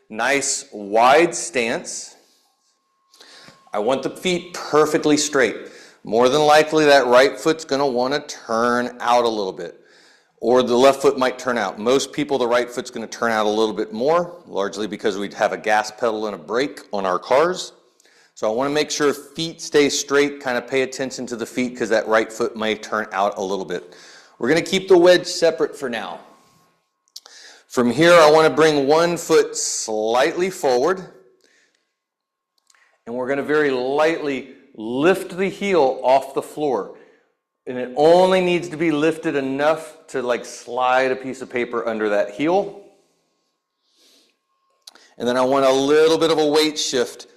nice wide stance. I want the feet perfectly straight. More than likely that right foot's going to want to turn out a little bit, or the left foot might turn out. Most people, the right foot's going to turn out a little bit more, largely because we'd have a gas pedal and a brake on our cars. So I want to make sure feet stay straight, kind of pay attention to the feet because that right foot may turn out a little bit. We're going to keep the wedge separate for now. From here, I want to bring one foot slightly forward, and we're going to very lightly lift the heel off the floor. And it only needs to be lifted enough to like slide a piece of paper under that heel. And then I want a little bit of a weight shift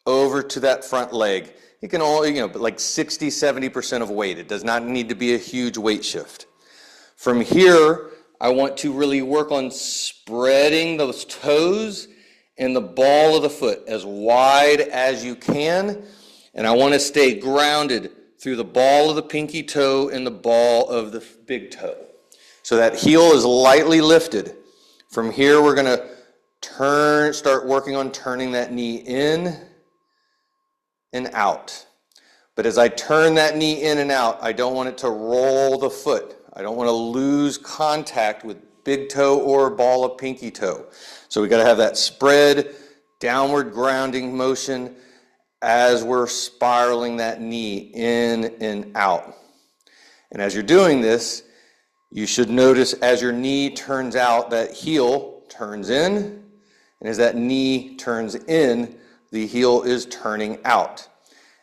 over to that front leg. It can only, like 60, 70% of weight. It does not need to be a huge weight shift. From here, I want to really work on spreading those toes and the ball of the foot as wide as you can. And I want to stay grounded through the ball of the pinky toe and the ball of the big toe. So that heel is lightly lifted. From here, we're going to start working on turning that knee in and out. But as I turn that knee in and out, I don't want it to roll the foot. I don't want to lose contact with big toe or ball of pinky toe. So we got to have that spread, downward grounding motion as we're spiraling that knee in and out. And as you're doing this, you should notice as your knee turns out, that heel turns in, and as that knee turns in, the heel is turning out.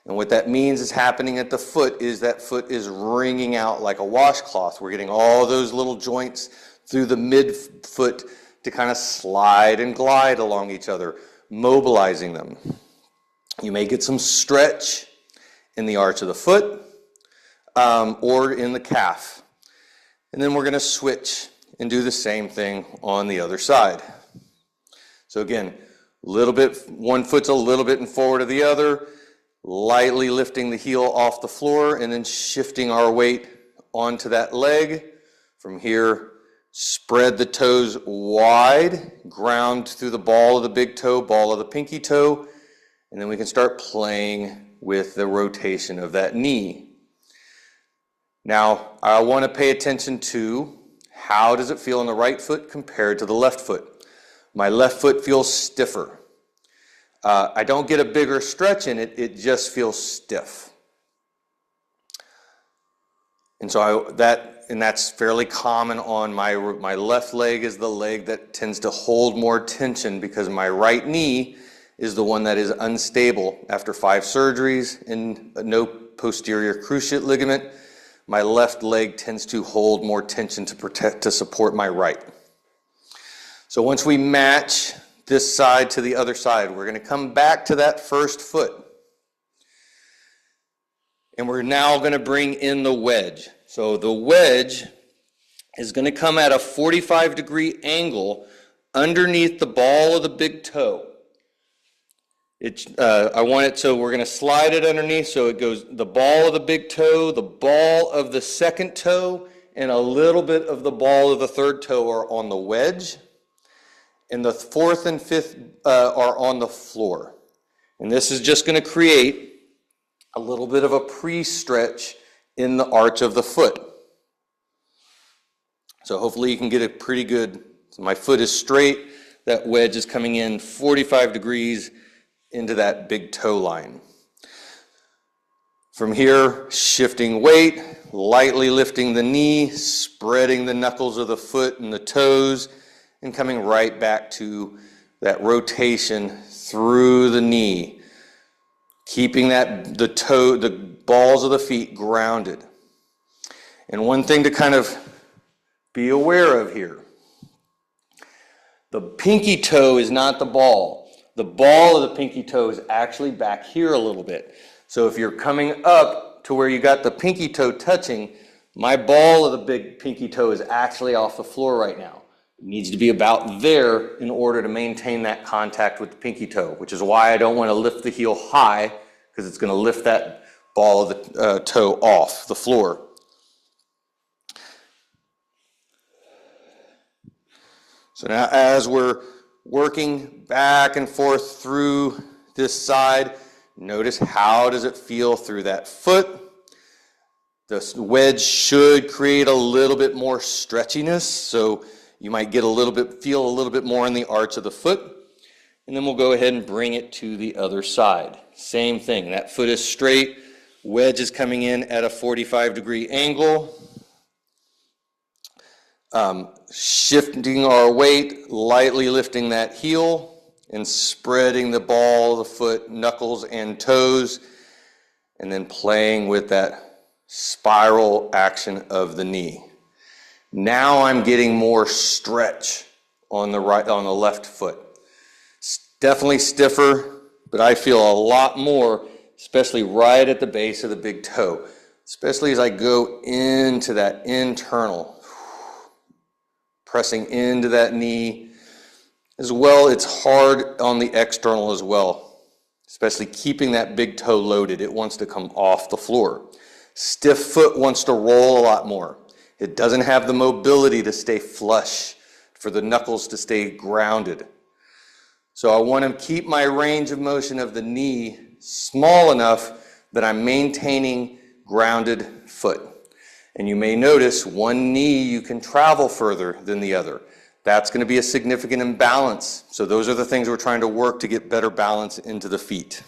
And what that means is happening at the foot is that foot is wringing out like a washcloth. We're getting all those little joints through the midfoot to kind of slide and glide along each other, mobilizing them. You may get some stretch in the arch of the foot or in the calf. And then we're going to switch and do the same thing on the other side. So again, one foot's a little bit in forward of the other, lightly lifting the heel off the floor and then shifting our weight onto that leg. From here, spread the toes wide, ground through the ball of the big toe, ball of the pinky toe, and then we can start playing with the rotation of that knee. Now, I want to pay attention to how does it feel in the right foot compared to the left foot. My left foot feels stiffer. I don't get a bigger stretch in it, it just feels stiff. And so that's fairly common on my left leg is the leg that tends to hold more tension because my right knee is the one that is unstable after 5 surgeries and no posterior cruciate ligament. My left leg tends to hold more tension to support my right. So once we match this side to the other side, we're going to come back to that first foot. And we're now going to bring in the wedge. So the wedge is going to come at a 45-degree angle underneath the ball of the big toe. I want it so we're going to slide it underneath so it goes the ball of the big toe, the ball of the second toe, and a little bit of the ball of the third toe are on the wedge. And the fourth and fifth are on the floor. And this is just going to create a little bit of a pre-stretch in the arch of the foot. So hopefully you can get it pretty good. So my foot is straight. That wedge is coming in 45 degrees into that big toe line. From here, shifting weight, lightly lifting the knee, spreading the knuckles of the foot and the toes, and coming right back to that rotation through the knee, keeping the balls of the feet grounded. And one thing to kind of be aware of here, the pinky toe is not the ball. The ball of the pinky toe is actually back here a little bit. So if you're coming up to where you got the pinky toe touching, my ball of the big pinky toe is actually off the floor right now. It needs to be about there in order to maintain that contact with the pinky toe, which is why I don't want to lift the heel high, because it's going to lift that ball of the toe off the floor. So now as we're working back and forth through this side. Notice how does it feel through that foot. The wedge should create a little bit more stretchiness, so you might get feel a little bit more in the arch of the foot. And then we'll go ahead and bring it to the other side. Same thing, that foot is straight, wedge is coming in at a 45-degree angle. Shifting our weight, lightly lifting that heel and spreading the ball of the foot, knuckles and toes, and then playing with that spiral action of the knee. Now I'm getting more stretch on the left foot. Definitely stiffer, but I feel a lot more, especially right at the base of the big toe, especially as I go into that internal, pressing into that knee. As well, it's hard on the external as well, especially keeping that big toe loaded. It wants to come off the floor. Stiff foot wants to roll a lot more. It doesn't have the mobility to stay flush, for the knuckles to stay grounded. So I want to keep my range of motion of the knee small enough that I'm maintaining grounded foot. And you may notice one knee you can travel further than the other. That's going to be a significant imbalance. So those are the things we're trying to work to get better balance into the feet.